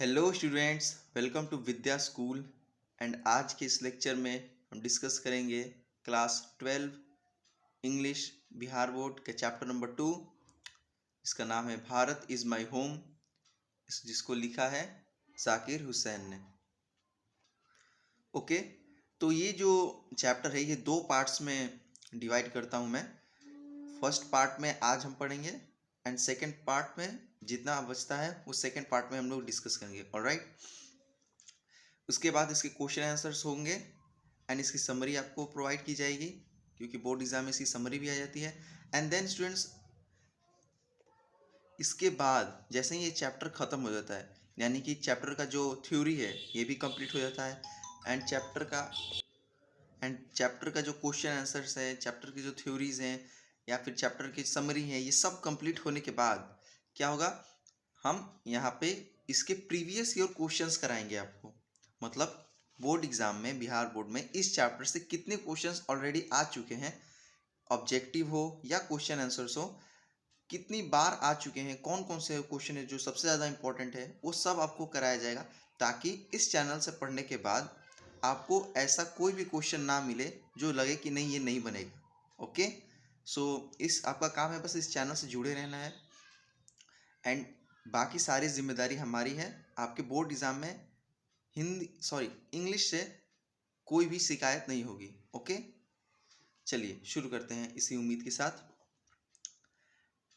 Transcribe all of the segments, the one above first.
Hello students, welcome to Vidya school. And आज के इस लेक्चर में हम डिस्कस करेंगे क्लास 12 इंग्लिश बिहार बोर्ड के चैप्टर नंबर 2। इसका नाम है भारत इज़ माई होम, जिसको लिखा है जाकिर हुसैन ने। ओके, तो ये जो चैप्टर है ये दो पार्ट्स में डिवाइड करता हूँ मैं। फर्स्ट पार्ट में आज हम पढ़ेंगे एंड सेकेंड पार्ट में जितना बचता है वो सेकेंड पार्ट में हम लोग डिस्कस करेंगे। ऑलराइट, उसके बाद इसके क्वेश्चन आंसर्स होंगे एंड इसकी समरी आपको प्रोवाइड की जाएगी, क्योंकि बोर्ड एग्जाम में इसकी समरी भी आ जाती है। एंड देन स्टूडेंट्स, इसके बाद जैसे ही ये चैप्टर ख़त्म हो जाता है, यानी कि चैप्टर का जो थ्योरी है ये भी कंप्लीट हो जाता है एंड चैप्टर का जो क्वेश्चन आंसर्स है, चैप्टर की जो थ्योरीज हैं या फिर चैप्टर की समरी है, ये सब कंप्लीट होने के बाद क्या होगा, हम यहाँ पे इसके प्रीवियस ईयर क्वेश्चंस कराएंगे आपको। मतलब बोर्ड एग्जाम में, बिहार बोर्ड में इस चैप्टर से कितने क्वेश्चंस ऑलरेडी आ चुके हैं, ऑब्जेक्टिव हो या क्वेश्चन आंसर्स हो, कितनी बार आ चुके हैं, कौन कौन से क्वेश्चन है जो सबसे ज़्यादा इंपॉर्टेंट है, वो सब आपको कराया जाएगा, ताकि इस चैनल से पढ़ने के बाद आपको ऐसा कोई भी क्वेश्चन ना मिले जो लगे कि नहीं ये नहीं बनेगा। ओके, सो इस आपका काम है बस इस चैनल से जुड़े रहना है एंड बाकी सारी जिम्मेदारी हमारी है। आपके बोर्ड एग्ज़ाम में इंग्लिश से कोई भी शिकायत नहीं होगी। ओके, चलिए शुरू करते हैं इसी उम्मीद के साथ।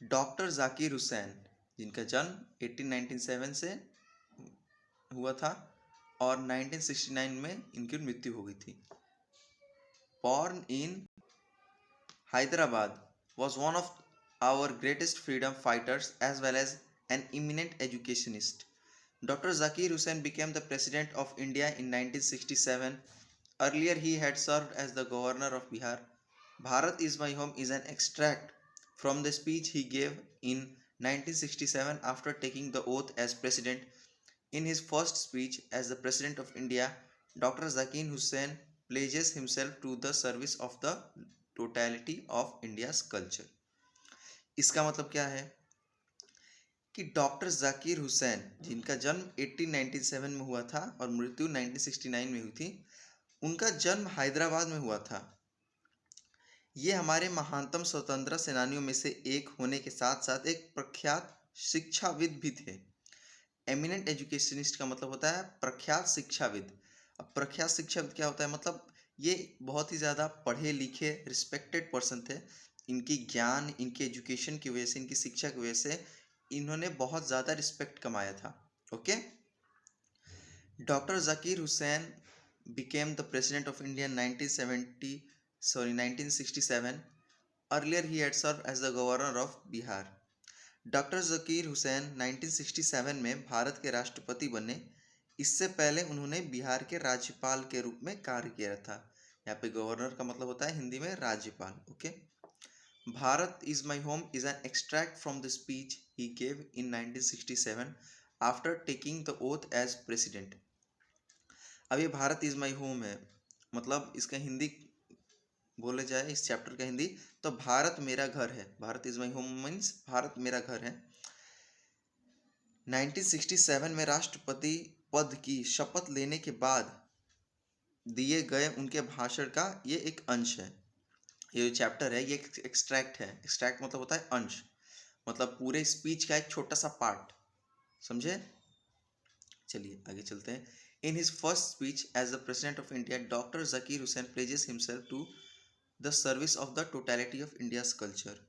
डॉक्टर जाकिर हुसैन, जिनका जन्म 1897 से हुआ था और 1969 में इनकी मृत्यु हो गई थी। Born in Hyderabad, was one of our greatest freedom fighters as well as an eminent educationist. Dr. Zakir Hussain became the President of India in 1967. Earlier, he had served as the Governor of Bihar. Bharat is my home is an extract from the speech he gave in 1967 after taking the oath as President. In his first speech as the President of India, Dr. Zakir Hussain pledges himself to the service of the totality of India's culture. इसका मतलब क्या है कि doctor Zakir Hussain, जिनका जन्म 1897 में हुआ था और मृत्यु 1969 में हुई थी, उनका जन्म हैदराबाद में हुआ था। ये हमारे महानतम स्वतंत्रता सेनानियों में से एक होने के साथ साथ एक प्रख्यात शिक्षाविद भी थे। एमिनेंट एजुकेशनिस्ट का मतलब होता है प्रख्यात शिक्षाविद। अब प्रख्यात शिक्षाविद क्या होता है, मतलब ये बहुत ही ज़्यादा पढ़े लिखे रिस्पेक्टेड पर्सन थे। इनकी ज्ञान, इनके एजुकेशन की वजह से, इनकी शिक्षा की वजह से इन्होंने बहुत ज़्यादा रिस्पेक्ट कमाया था। Okay, doctor Zakir Hussain became the president of India in 1967. Earlier he had served as the governor of Bihar. Doctor Zakir Hussain 1967 में भारत के राष्ट्रपति बने। इससे पहले उन्होंने बिहार के राज्यपाल के रूप में कार्य किया था। यहाँ पे गवर्नर का मतलब होता है हिंदी में राज्यपाल। Okay, Bharat is my home is an extract from the speech he gave in 1967 after taking the oath as president. अब ये भारत इज माई होम है, मतलब इसका हिंदी बोले जाए, इस चैप्टर का हिंदी, तो भारत मेरा घर है। Bharat is my home means Bharat मेरा घर है। 1967 में राष्ट्रपति पद की शपथ लेने के बाद दिए गए उनके भाषण का ये एक अंश है। ये जो चैप्टर है ये एक एक्सट्रैक्ट है। एक्सट्रैक्ट मतलब होता है अंश, मतलब पूरे स्पीच का एक छोटा सा पार्ट, समझे। चलिए आगे चलते हैं। In his first speech as the president of India, doctor Zakir Hussain pledges himself to the service of the totality of India's culture.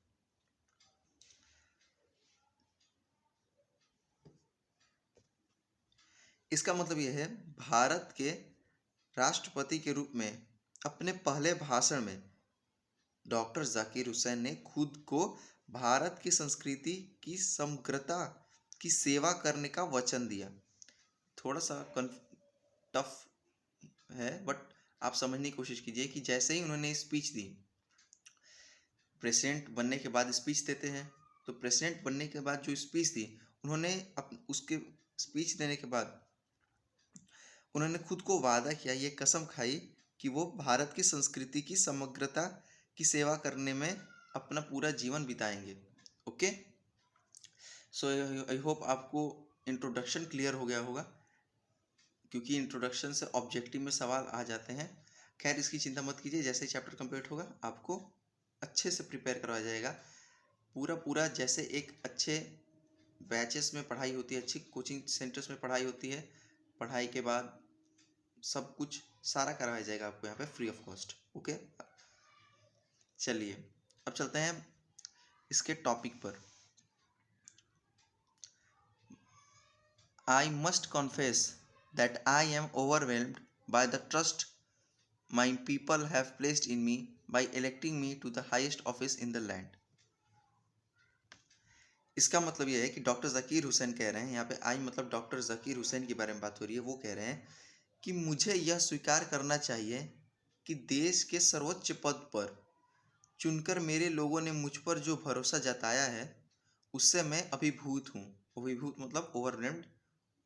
इसका मतलब यह है, भारत के राष्ट्रपति के रूप में अपने पहले भाषण में डॉक्टर जाकिर हुसैन ने खुद को भारत की संस्कृति की समग्रता की सेवा करने का वचन दिया। थोड़ा सा टफ है, बट आप समझने की कोशिश कीजिए कि जैसे ही उन्होंने स्पीच दी, प्रेसिडेंट बनने के बाद स्पीच देते हैं, तो प्रेसिडेंट बनने के बाद जो स्पीच दी उन्होंने, उसके स्पीच देने के बाद उन्होंने खुद को वादा किया, ये कसम खाई कि वो भारत की संस्कृति की समग्रता की सेवा करने में अपना पूरा जीवन बिताएंगे। ओके, सो आई होप आपको इंट्रोडक्शन क्लियर हो गया होगा, क्योंकि इंट्रोडक्शन से ऑब्जेक्टिव में सवाल आ जाते हैं। खैर इसकी चिंता मत कीजिए, जैसे ही चैप्टर कंप्लीट होगा आपको अच्छे से प्रिपेयर करवाया जाएगा। पूरा जैसे एक अच्छे बैचेस में पढ़ाई होती है, अच्छी कोचिंग सेंटर्स में पढ़ाई होती है, पढ़ाई के बाद सब कुछ सारा करवाया जाएगा आपको यहाँ पे फ्री ऑफ कॉस्ट। ओके, चलिए अब चलते हैं इसके टॉपिक पर। I must confess that I am overwhelmed by the trust my people have placed in me by electing me to the highest office in the land. इसका मतलब यह है कि डॉक्टर ज़कीर हुसैन कह रहे हैं, यहाँ पे आई मतलब डॉक्टर ज़कीर हुसैन के बारे में बात हो रही है। वो कह रहे हैं कि मुझे यह स्वीकार करना चाहिए कि देश के सर्वोच्च पद पर चुनकर मेरे लोगों ने मुझ पर जो भरोसा जताया है उससे मैं अभिभूत हूँ। अभिभूत मतलब ओवरवेल्म्ड,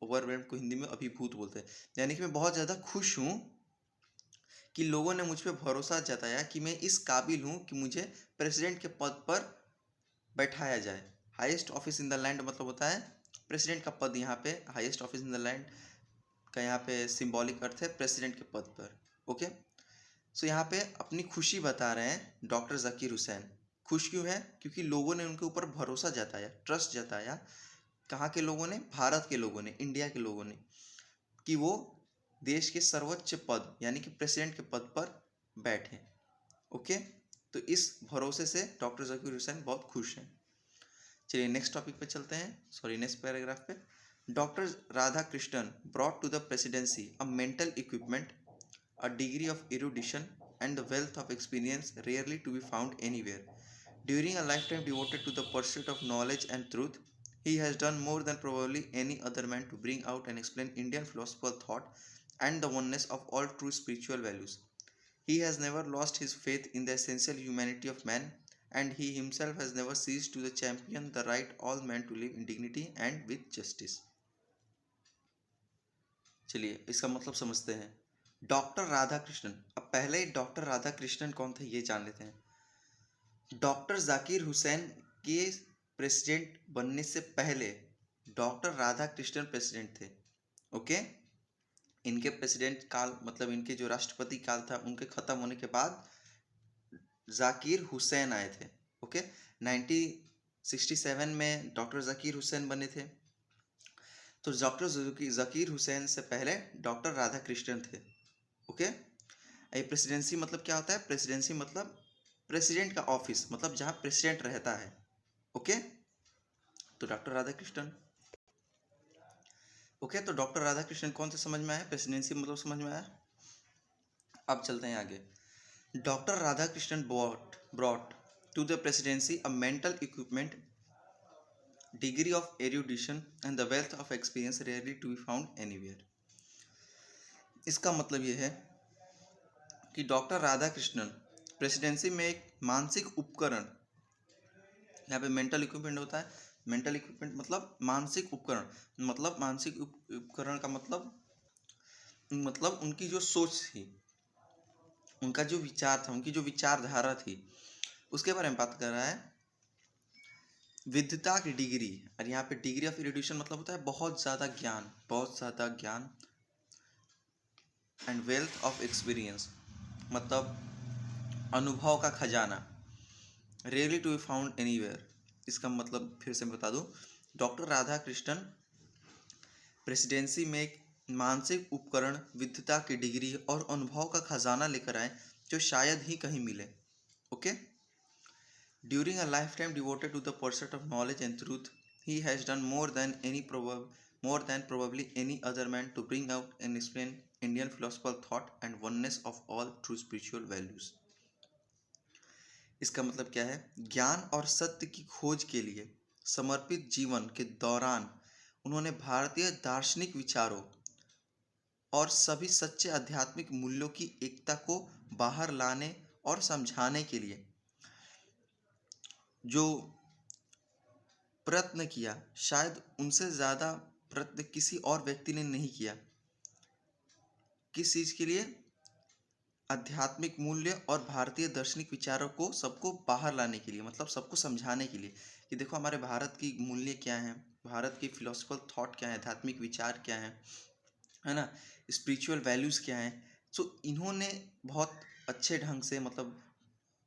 ओवरवेल्म्ड को हिंदी में अभिभूत बोलते हैं, यानी कि मैं बहुत ज़्यादा खुश हूँ कि लोगों ने मुझ पर भरोसा जताया कि मैं इस काबिल हूँ कि मुझे प्रेसिडेंट के पद पर बैठाया जाए। Highest office in the land मतलब होता है प्रेसिडेंट का पद। यहाँ पे highest office in the land का यहाँ पे सिंबॉलिक अर्थ है प्रेसिडेंट के पद पर। ओके, सो यहाँ पे अपनी खुशी बता रहे हैं डॉक्टर ज़कीर हुसैन। खुश क्यों है? क्योंकि लोगों ने उनके ऊपर भरोसा जताया, ट्रस्ट जताया। कहाँ के लोगों ने? भारत के लोगों ने, इंडिया के लोगों ने, कि वो देश के सर्वोच्च पद यानी कि प्रेसिडेंट के पद पर बैठे। ओके, तो इस भरोसे से डॉक्टर ज़कीर हुसैन बहुत खुश हैं। चलिए नेक्स्ट टॉपिक पे चलते हैं, सॉरी नेक्स्ट पैराग्राफ पे। Doctor Radha Krishnan brought to the presidency a mental equipment, a degree of erudition, and the wealth of experience rarely to be found anywhere. During a lifetime devoted to the pursuit of knowledge and truth, he has done more than probably any other man to bring out and explain Indian philosophical thought and the oneness of all true spiritual values. He has never lost his faith in the essential humanity of man, and he himself has never ceased to champion the right all men to live in dignity and with justice. चलिए इसका मतलब समझते हैं। Doctor Radha Krishnan, अब पहले doctor Radha Krishnan कौन थे ये जान लेते हैं। डॉक्टर जाकिर हुसैन के प्रेसिडेंट बनने से पहले डॉक्टर राधा कृष्णन प्रेसिडेंट थे। ओके, इनके प्रेसिडेंट काल मतलब इनके जो राष्ट्रपति काल था उनके खत्म होने के बाद जाकिर हुसैन आए थे। ओके, 1967 में डॉक्टर जाकिर हुसैन बने थे। तो डॉक्टर जाकिर हुसैन से पहले डॉक्टर राधा कृष्णन थे। ओके, ये प्रेसिडेंसी मतलब क्या होता है? प्रेसिडेंसी मतलब प्रेसिडेंट का ऑफिस, मतलब जहाँ प्रेसिडेंट रहता है। ओके, तो डॉक्टर राधा कृष्णन। ओके, तो डॉक्टर राधा कृष्णन कौन से समझ में आया? प्रेसिडेंसी मतलब समझ में आया। अब चलते हैं आगे। Doctor Radha Krishnan brought to the presidency a mental equipment, degree of erudition and the wealth of experience rarely to be found anywhere. इसका मतलब यह है कि डॉक्टर राधा कृष्णन प्रेसिडेंसी में एक मानसिक उपकरण, यहाँ पे मेंटल इक्विपमेंट होता है, मेंटल इक्विपमेंट मतलब मानसिक उपकरण, मतलब मानसिक उपकरण का मतलब उनकी जो सोच थी, उनका जो विचार था, उनकी जो विचारधारा थी, उसके बारे में बात कर रहा है। विद्वता की डिग्री, और यहाँ पे डिग्री ऑफ इरुडिशन मतलब होता है बहुत ज़्यादा ज्ञान, बहुत ज़्यादा ज्ञान। एंड वेल्थ ऑफ एक्सपीरियंस मतलब अनुभव का खजाना। Rarely to be found anywhere, इसका मतलब फिर से मैं बता दूं, डॉक्टर राधा कृष्णन प्रेसिडेंसी में एक मानसिक उपकरण, विद्वता की डिग्री और अनुभव का खजाना लेकर आए जो शायद ही कहीं मिले। Okay, during a lifetime devoted to the pursuit of knowledge and truth, he has done more than probably any other man to bring out and explain Indian philosophical thought and oneness of all true spiritual values. इसका मतलब क्या है? ज्ञान और सत्य की खोज के लिए समर्पित जीवन के दौरान उन्होंने भारतीय दार्शनिक विचारों और सभी सच्चे आध्यात्मिक मूल्यों की एकता को बाहर लाने और समझाने के लिए जो प्रयत्न किया, शायद उनसे ज़्यादा प्रयत्न किसी और व्यक्ति ने नहीं किया। किस चीज़ के लिए? आध्यात्मिक मूल्य और भारतीय दार्शनिक विचारों को सबको बाहर लाने के लिए, मतलब सबको समझाने के लिए कि देखो हमारे भारत की मूल्य क्या हैं, भारत की फिलोसफिकल थॉट क्या है, आध्यात्मिक विचार क्या है ना, स्पिरिचुअल वैल्यूज़ क्या हैं। सो इन्होंने बहुत अच्छे ढंग से, मतलब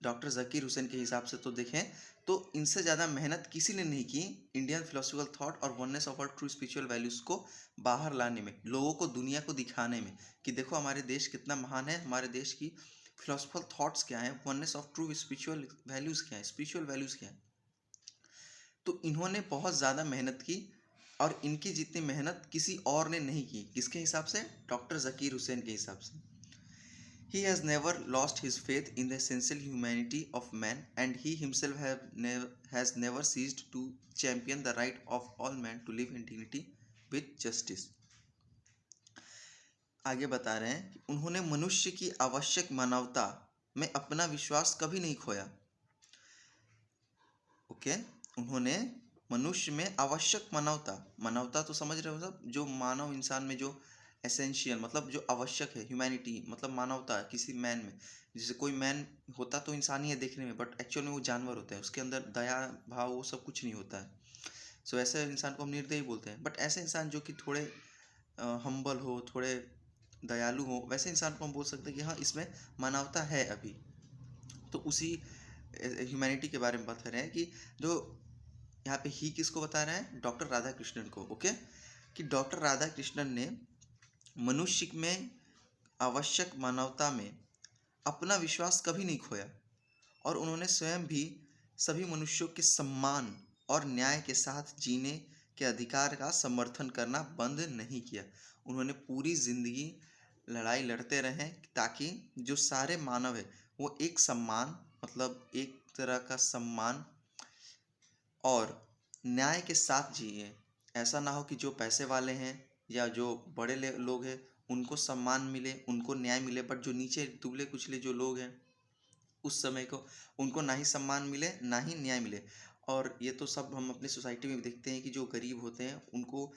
डॉक्टर ज़कीर हुसैन के हिसाब से तो देखें तो इनसे ज़्यादा मेहनत किसी ने नहीं की इंडियन फिलोसफिकल थॉट और oneness of our true spiritual values को बाहर लाने में, लोगों को, दुनिया को दिखाने में कि देखो हमारे देश कितना महान है, हमारे देश की फिलोसफिकल थॉट्स क्या है, oneness of true spiritual values क्या है, स्पिरिचुअल वैल्यूज़ क्या है। तो इन्होंने बहुत ज़्यादा मेहनत की और इनकी जितनी मेहनत किसी और ने नहीं की। किसके हिसाब से? डॉक्टर ज़कीर हुसैन के हिसाब से। He has never lost his faith in the essential humanity of man, and he himself has never ceased to champion the right of all men to live in dignity with justice. आगे बता रहे हैं कि उन्होंने मनुष्य की आवश्यक मानवता में अपना विश्वास कभी नहीं खोया। ओके, उन्होंने मनुष्य में आवश्यक मानवता, मानवता तो समझ रहे हो सब, जो मानव इंसान में जो एसेंशियल, मतलब जो आवश्यक है, ह्यूमैनिटी मतलब मानवता किसी मैन में। जैसे कोई मैन होता तो इंसान ही है देखने में, बट एक्चुअल में वो जानवर होता है, उसके अंदर दया भाव वो सब कुछ नहीं होता है। सो ऐसे इंसान को हम निर्दयी बोलते हैं। बट ऐसे इंसान जो कि थोड़े हम्बल हो, थोड़े दयालु हो, वैसे इंसान को हम बोल सकते हैं कि हाँ इसमें मानवता है अभी। तो उसी ह्यूमैनिटी के बारे में बात कर रहे हैं कि जो यहाँ पे ही किसको बता रहे हैं? डॉक्टर राधा कृष्णन को। ओके, कि डॉक्टर राधा कृष्णन ने मनुष्य में आवश्यक मानवता में अपना विश्वास कभी नहीं खोया और उन्होंने स्वयं भी सभी मनुष्यों के सम्मान और न्याय के साथ जीने के अधिकार का समर्थन करना बंद नहीं किया। उन्होंने पूरी जिंदगी लड़ाई लड़ते रहे ताकि जो सारे मानव है वो एक सम्मान, मतलब एक तरह का सम्मान और न्याय के साथ जिए। ऐसा ना हो कि जो पैसे वाले हैं या जो बड़े लोग हैं उनको सम्मान मिले, उनको न्याय मिले, बट जो नीचे दुबले कुचले जो लोग हैं उस समय को उनको ना ही सम्मान मिले ना ही न्याय मिले। और ये तो सब हम अपनी सोसाइटी में देखते हैं कि जो गरीब होते हैं उनको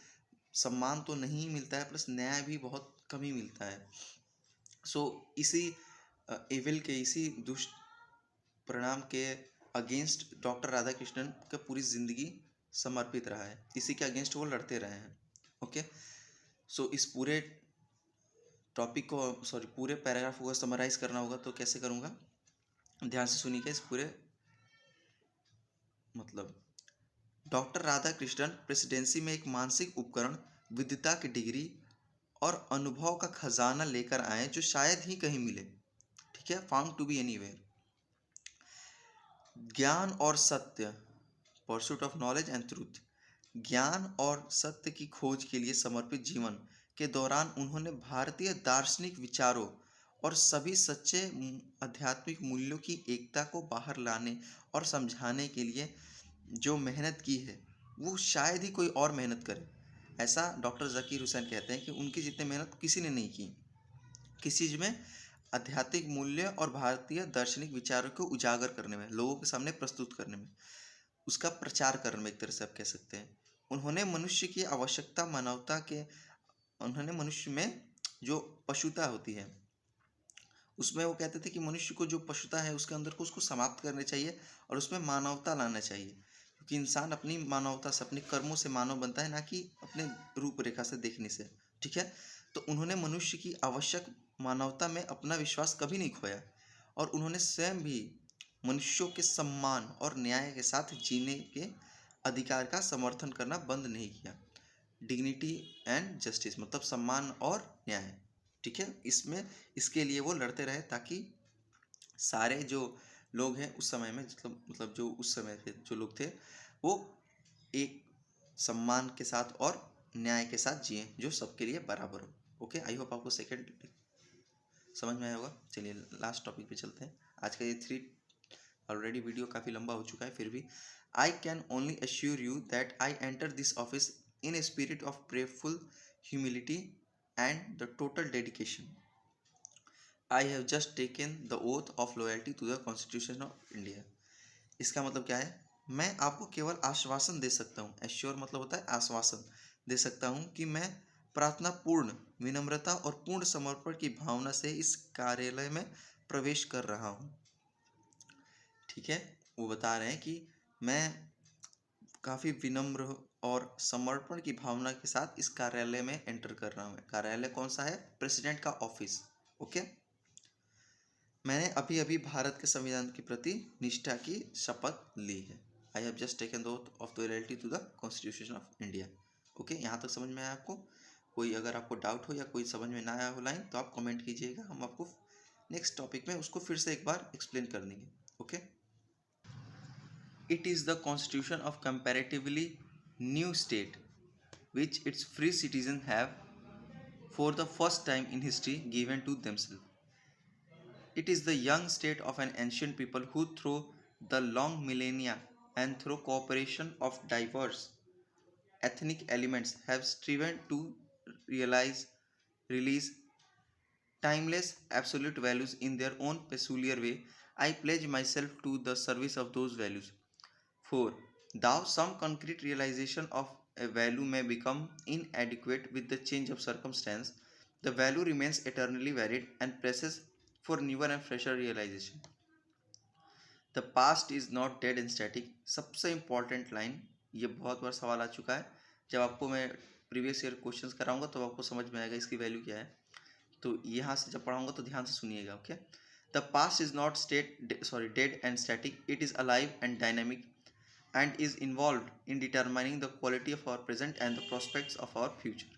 सम्मान तो नहीं मिलता है, प्लस न्याय भी बहुत कम ही मिलता है। सो इसी एविल के, इसी दुष्ट परिणाम के अगेंस्ट डॉक्टर राधा कृष्णन का पूरी जिंदगी समर्पित रहा है, इसी के अगेंस्ट वो लड़ते रहे हैं। ओके, सो इस पूरे टॉपिक को, सॉरी पूरे पैराग्राफ को समराइज करना होगा तो कैसे करूँगा, ध्यान से सुनिएगा इस पूरे। मतलब डॉक्टर राधा कृष्णन प्रेसिडेंसी में एक मानसिक उपकरण, विद्वता की डिग्री और अनुभव का खजाना लेकर आए जो शायद ही कहीं मिले। ठीक है, फाउंड टू बी एनीवेयर। ज्ञान और सत्य, pursuit of knowledge and truth, ज्ञान और सत्य की खोज के लिए समर्पित जीवन के दौरान उन्होंने भारतीय दार्शनिक विचारों और सभी सच्चे आध्यात्मिक मूल्यों की एकता को बाहर लाने और समझाने के लिए जो मेहनत की है वो शायद ही कोई और मेहनत करे। ऐसा डॉक्टर ज़कीर हुसैन कहते हैं कि उनकी जितनी मेहनत किसी ने नहीं की किस चीज़ में, आध्यात्मिक मूल्य और भारतीय दार्शनिक विचारों को उजागर करने में, लोगों के सामने प्रस्तुत करने में, उसका प्रचार करने में, एक तरह से आप कह सकते हैं। उन्होंने मनुष्य की आवश्यकता, मानवता के, उन्होंने मनुष्य में जो पशुता होती है उसमें वो कहते थे कि मनुष्य को जो पशुता है उसके अंदर को उसको समाप्त करना चाहिए और उसमें मानवता लाना चाहिए, क्योंकि इंसान अपनी मानवता से, अपने कर्मों से मानव बनता है, ना कि अपने रूपरेखा से देखने से। ठीक है, तो उन्होंने मनुष्य की आवश्यक मानवता में अपना विश्वास कभी नहीं खोया और उन्होंने स्वयं भी मनुष्यों के सम्मान और न्याय के साथ जीने के अधिकार का समर्थन करना बंद नहीं किया। डिग्निटी एंड जस्टिस मतलब सम्मान और न्याय। ठीक है, इसमें इसके लिए वो लड़ते रहे ताकि सारे जो लोग हैं उस समय में, मतलब जो उस समय के जो लोग थे वो एक सम्मान के साथ और न्याय के साथ जिए जो सबके लिए बराबर हो। ओके, आई होप आपको सेकंड समझ में आया होगा। चलिए लास्ट टॉपिक पे चलते हैं। आज का ये 3 ऑलरेडी वीडियो काफ़ी लंबा हो चुका है, फिर भी I can only assure you that I enter this office in a spirit of prayerful humility and the total dedication. I have just taken the oath of loyalty to the Constitution of India. इसका मतलब क्या है? मैं आपको केवल आश्वासन दे सकता हूँ, एश्योर मतलब होता है आश्वासन, दे सकता हूँ कि मैं प्रार्थना पूर्ण, विनम्रता और पूर्ण समर्पण की भावना से इस कार्यालय में प्रवेश कर रहा हूँ। ठीक है, वो बता रहे हैं कि मैं काफ़ी विनम्र और समर्पण की भावना के साथ इस कार्यालय में एंटर कर रहा हूँ। कार्यालय कौन सा है? प्रेसिडेंट का ऑफिस। ओके, मैंने अभी अभी भारत के संविधान के प्रति निष्ठा की शपथ ली है। I have just taken the oath of loyalty to the constitution of India. Okay, यहाँ तक समझ में आया आपको? कोई अगर आपको डाउट हो या कोई समझ में ना आया हो लाइन, तो आप कमेंट कीजिएगा, हम आपको नेक्स्ट टॉपिक में उसको फिर से एक बार एक्सप्लेन कर देंगे। Okay, it is the constitution of comparatively new state which its free citizens have for the first time in history given to themselves. It is the young state of an ancient people who through the long millennia and through cooperation of diverse ethnic elements have striven to release timeless absolute values in their own peculiar way. I pledge myself to the service of those values. 4. Thou some concrete realization of a value may become inadequate with the change of circumstance, the value remains eternally valid and presses for newer and fresher realization. The past is not dead and static. सबसे important line, ये बहुत बार सवाल आ चुका है। जब आपको मैं previous year questions कराऊंगा तो आपको समझ में आएगा इसकी वैल्यू क्या है। तो यहाँ से जब पढ़ाऊंगा तो ध्यान से सुनिएगा। Okay, the past is not dead and static. It is alive and dynamic and is involved in determining the quality of our present and the prospects of our future.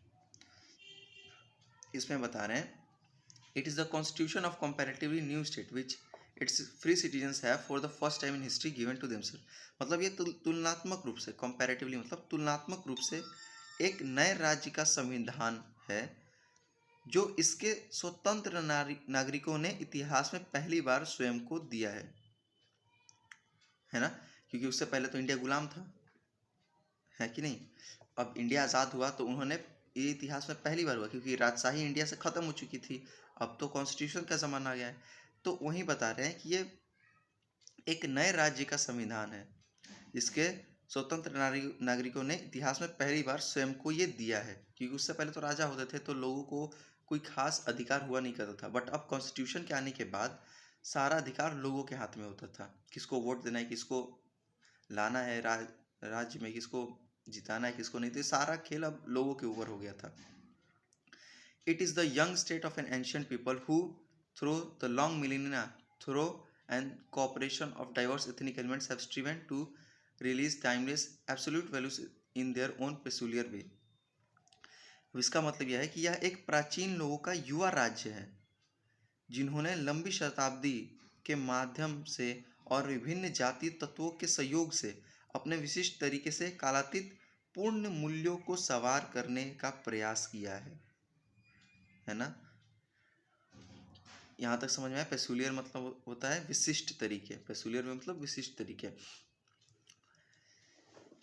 इसमें बता रहे हैं it is the constitution of comparatively new state which its free citizens have for the first time in history given to themselves. मतलब ये तुलनात्मक रूप से, comparatively मतलब तुलनात्मक रूप से एक नए राज्य का संविधान है जो इसके स्वतंत्र नागरिकों ने इतिहास में पहली बार स्वयं को दिया है ना? क्योंकि उससे पहले तो इंडिया गुलाम था, है कि नहीं? अब इंडिया आज़ाद हुआ तो उन्होंने, ये इतिहास में पहली बार हुआ क्योंकि राजशाही इंडिया से ख़त्म हो चुकी थी, अब तो कॉन्स्टिट्यूशन का ज़माना आ गया है। तो वहीं बता रहे हैं कि ये एक नए राज्य का संविधान है जिसके स्वतंत्र नागरिकों ने इतिहास में पहली बार स्वयं को ये दिया है, क्योंकि उससे पहले तो राजा होते थे तो लोगों को कोई खास अधिकार हुआ नहीं करता था। बट अब कॉन्स्टिट्यूशन के आने के बाद सारा अधिकार लोगों के हाथ में होता था। किसको वोट देना है, किसको लाना है राज्य में, किसको जिताना है, किसको नहीं, तो सारा खेल अब लोगों के ऊपर हो गया था। It is the young state of an ancient people who through the long millennia through and cooperation of diverse ethnic elements have striven to release timeless absolute values in their own peculiar way. इसका मतलब यह है कि यह एक प्राचीन लोगों का युवा राज्य है जिन्होंने लंबी शताब्दी के माध्यम से और विभिन्न जातीय तत्वों के सहयोग से अपने विशिष्ट तरीके से कालातीत पूर्ण मूल्यों को सवार करने का प्रयास किया है ना? यहाँ तक समझ में आया? पेक्यूलियर मतलब होता है विशिष्ट तरीके, पेक्यूलियर में मतलब विशिष्ट तरीके।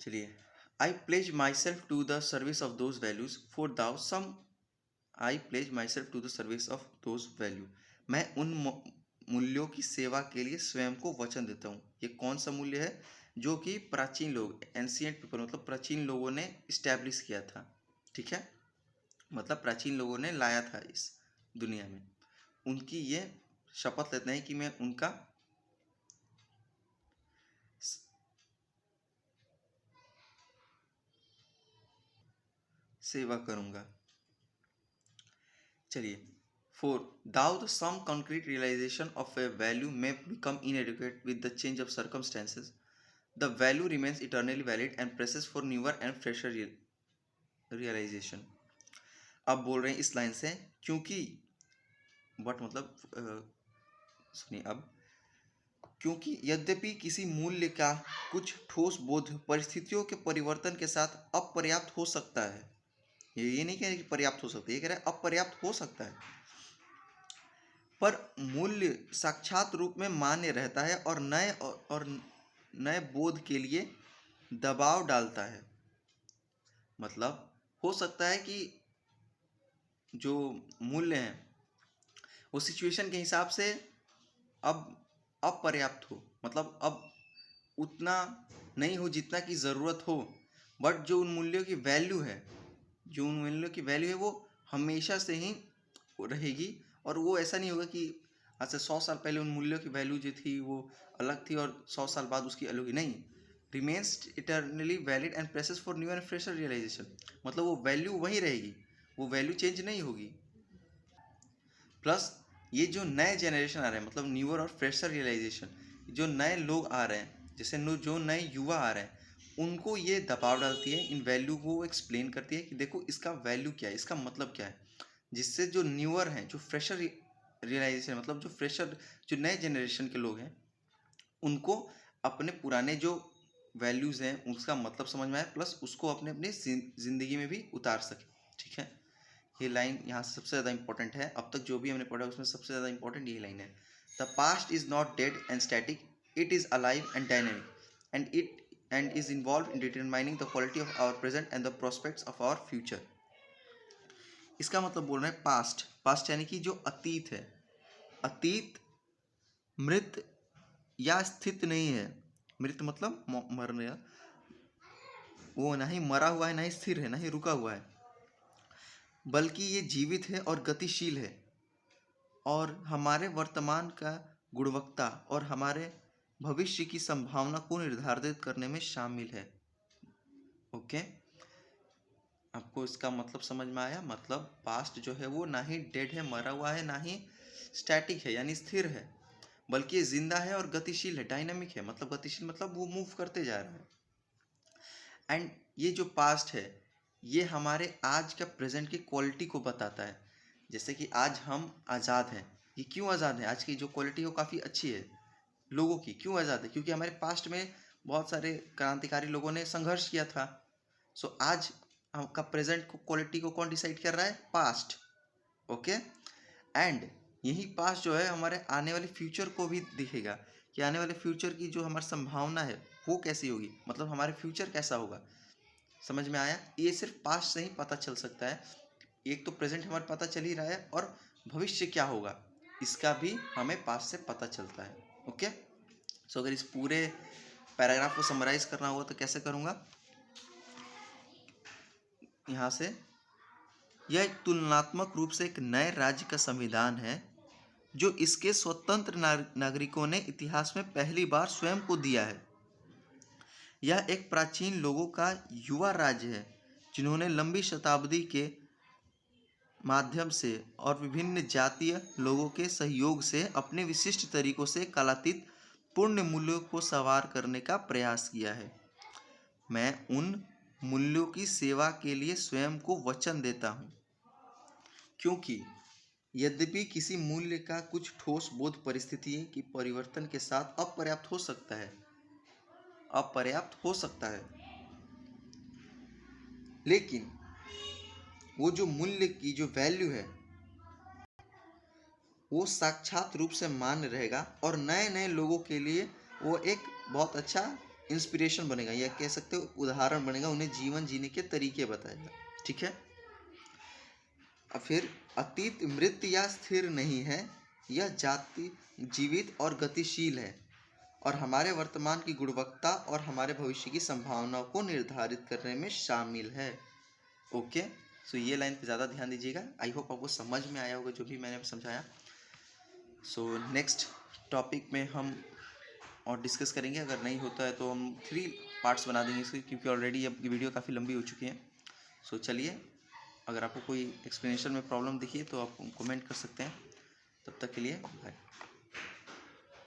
चलिए, I pledge myself to the service of those values for thou some I pledge myself to the service of those value. मैं उन मूल्यों की सेवा के लिए स्वयं को वचन देता हूँ। ये कौन सा मूल्य है? जो कि प्राचीन लोग, एंशिएंट पीपल मतलब प्राचीन लोगों ने इस्टेब्लिश किया था, ठीक है? मतलब प्राचीन लोगों ने लाया था इस दुनिया में, उनकी ये शपथ लेते हैं कि मैं उनका सेवा करूंगा। चलिए, 4. Thou the some concrete realization of a value may become inadequate with the change of circumstances. The value remains eternally valid and presses for newer and fresher realization. अब बोल रहे हैं इस लाइन से, क्योंकि बट मतलब सुनिए अब, क्योंकि यद्यपि किसी मूल्य का कुछ ठोस बोध परिस्थितियों के परिवर्तन के साथ अपर्याप्त हो सकता है, ये नहीं कह रहे कि पर्याप्त हो सकता है, ये कह रहे हैं अपर्याप्त हो सकता है, पर मूल्य साक्षात रूप में मान्य रहता है और नए बोध के लिए दबाव डालता है। मतलब हो सकता है कि जो मूल्य हैं वो सिचुएशन के हिसाब से अब अपर्याप्त हो, मतलब अब उतना नहीं हो जितना की ज़रूरत हो, बट जो उन मूल्यों की वैल्यू है, वो हमेशा से ही रहेगी। और वो ऐसा नहीं होगा कि आज से 100 साल पहले उन मूल्यों की वैल्यू जो थी वो अलग थी और 100 साल बाद उसकी अलग ही नहीं, remains eternally valid and presses for new and fresher realisation, मतलब वो वैल्यू वही रहेगी, वो वैल्यू चेंज नहीं होगी। प्लस ये जो नए जनरेशन आ रहे हैं, मतलब न्यूअर और फ्रेशर रियलाइजेशन, जो नए लोग आ रहे हैं, जैसे जो नए युवा आ रहे हैं, उनको ये दबाव डालती है, इन वैल्यू को एक्सप्लेन करती है कि देखो इसका वैल्यू क्या है, इसका मतलब क्या है, जिससे जो न्यूअर हैं, जो फ्रेशर रियलाइजेशन, मतलब जो फ्रेशर, जो नए जनरेशन के लोग हैं, उनको अपने पुराने जो वैल्यूज़ हैं उसका मतलब समझ में आए, प्लस उसको अपने अपनी ज़िंदगी में भी उतार सके। ठीक है, ये लाइन यहाँ से सबसे ज़्यादा इंपॉर्टेंट है। अब तक जो भी हमने पढ़ा उसमें सबसे ज़्यादा इंपॉर्टेंट यही लाइन है। The past is not dead and static, it is alive and dynamic and is involve in determining the quality of our present and the prospects of our future. इसका मतलब बोल रहे हैं पास्ट यानी कि जो अतीत है, अतीत मृत या स्थित नहीं है। मृत मतलब मरने, वो ना ही मरा हुआ है, ना ही स्थिर है, ना ही रुका हुआ है, बल्कि ये जीवित है और गतिशील है, और हमारे वर्तमान का गुणवत्ता और हमारे भविष्य की संभावना को निर्धारित करने में शामिल है। ओके, आपको इसका मतलब समझ में आया? मतलब पास्ट जो है वो ना ही डेड है, मरा हुआ है, ना ही स्टैटिक है यानी स्थिर है, बल्कि ये जिंदा है और गतिशील है, डायनामिक है। मतलब गतिशील मतलब वो मूव करते जा रहा है। एंड ये जो पास्ट है ये हमारे आज का प्रेजेंट की क्वालिटी को बताता है। जैसे कि आज हम आज़ाद हैं, ये क्यों आज़ाद है? आज की जो क्वालिटी है वो काफ़ी अच्छी है लोगों की। क्यों आज़ाद है? क्योंकि हमारे पास्ट में बहुत सारे क्रांतिकारी लोगों ने संघर्ष किया था। सो आज का प्रेजेंट को क्वालिटी को कौन डिसाइड कर रहा है? पास्ट। ओके, एंड यही पास्ट जो है हमारे आने वाले फ्यूचर को भी दिखेगा कि आने वाले फ्यूचर की जो हमारी संभावना है वो कैसी होगी, मतलब हमारे फ्यूचर कैसा होगा। समझ में आया? ये सिर्फ पास्ट से ही पता चल सकता है। एक तो प्रेजेंट हमारे पता चल ही रहा है, और भविष्य क्या होगा इसका भी हमें पास्ट से पता चलता है। ओके, सो अगर इस पूरे पैराग्राफ को समराइज करना होगा तो कैसे करूँगा? यहाँ से, यह एक तुलनात्मक रूप से एक नए राज्य का संविधान है जो इसके स्वतंत्र नागरिकों ने इतिहास में पहली बार स्वयं को दिया है। यह एक प्राचीन लोगों का युवा राज्य है जिन्होंने लंबी शताब्दी के माध्यम से और विभिन्न जातीय लोगों के सहयोग से अपने विशिष्ट तरीकों से कालातीत पुण्य मूल्यों को सवार करने का प्रयास किया है। मैं उन मूल्यों की सेवा के लिए स्वयं को वचन देता हूँ, क्योंकि यद्यपि किसी मूल्य का कुछ ठोस बोध परिस्थिति की परिवर्तन के साथ अपर्याप्त हो सकता है, लेकिन वो जो मूल्य की जो वैल्यू है वो साक्षात रूप से मान्य रहेगा, और नए नए लोगों के लिए वो एक बहुत अच्छा इंस्पिरेशन बनेगा, या कह सकते हो उदाहरण बनेगा, उन्हें जीवन जीने के तरीके बताएगा। ठीक है, अब फिर अतीत मृत या स्थिर नहीं है, यह जाति जीवित और गतिशील है, और हमारे वर्तमान की गुणवत्ता और हमारे भविष्य की संभावनाओं को निर्धारित करने में शामिल है। ओके, सो ये लाइन पे ज़्यादा ध्यान दीजिएगा। आई होप आपको समझ में आया होगा जो भी मैंने समझाया। सो नेक्स्ट टॉपिक में हम और डिस्कस करेंगे। अगर नहीं होता है तो हम 3 पार्ट्स बना देंगे इसके, क्योंकि ऑलरेडी अब की वीडियो काफ़ी लंबी हो चुकी है। सो चलिए, अगर आपको कोई एक्सप्लेनेशन में प्रॉब्लम दिखी तो आप कमेंट कर सकते हैं। तब तक के लिए बाय।